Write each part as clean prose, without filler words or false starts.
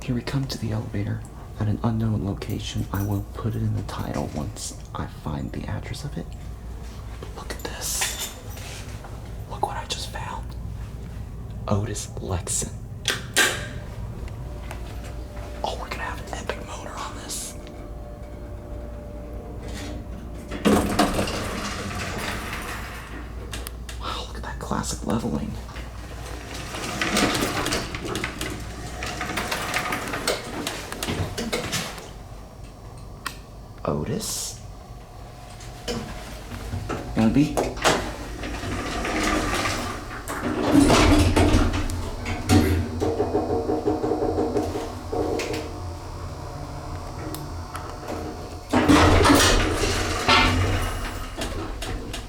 Here we come to the elevator at an unknown location. I will put it in the title once I find the address of it. Look at this. Look what I just found. Otis Lexan. Oh, we're gonna have an epic motor on this. Wow, look at that classic leveling. Otis? Gonna be?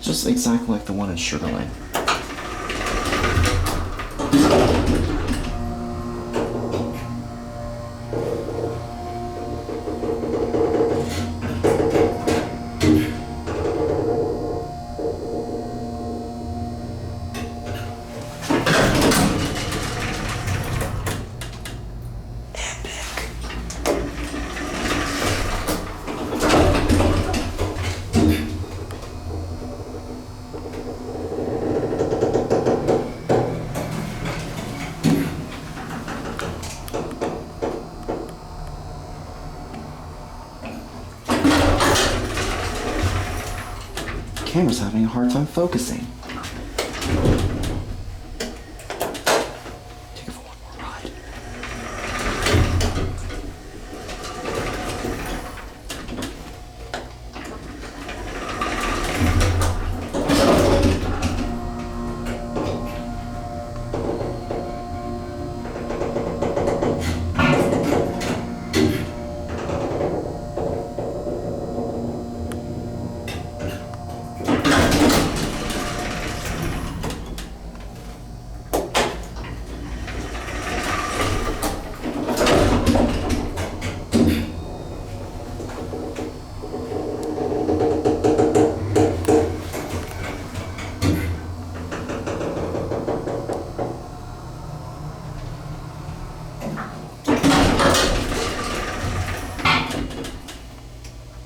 Just exactly like the one in Sugar Land. Camera's having a hard time focusing. Take it for one more ride.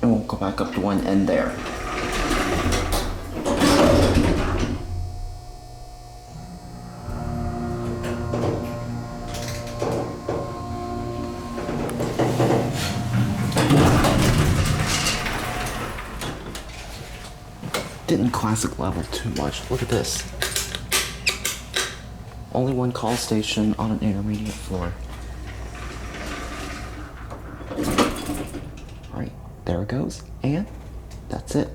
And we'll go back up to one end there. Didn't classic level too much. Look at this. Only one call station on an intermediate floor. Alright, there it goes. And that's it.